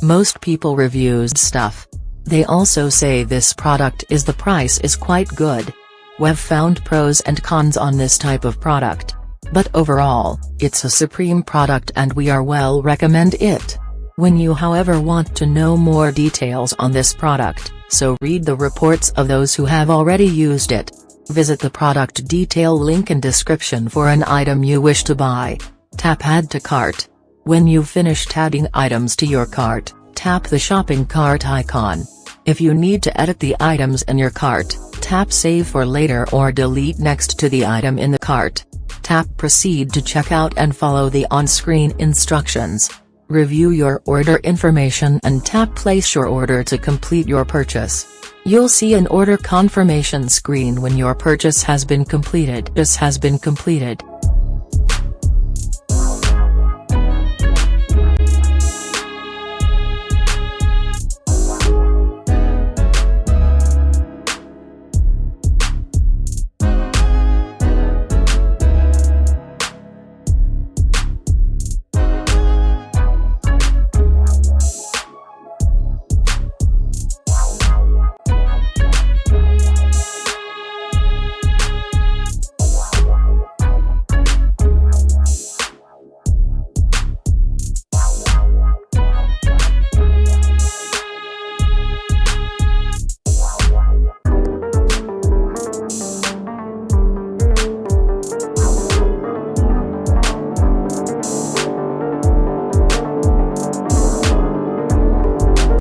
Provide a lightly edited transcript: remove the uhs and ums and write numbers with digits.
Most people reviews stuff. They also say this product is the price is quite good. We've found pros and cons on this type of product. But overall, it's a supreme product and we are well recommend it. When you however want to know more details on this product, so read the reports of those who have already used it. Visit the product detail link in description for an item you wish to buy. Tap add to cart. When you've finished adding items to your cart, tap the shopping cart icon. If you need to edit the items in your cart, tap save for later or delete next to the item in the cart. Tap proceed to checkout and follow the on-screen instructions. Review your order information and tap place your order to complete your purchase. You'll see an order confirmation screen when your purchase has been completed.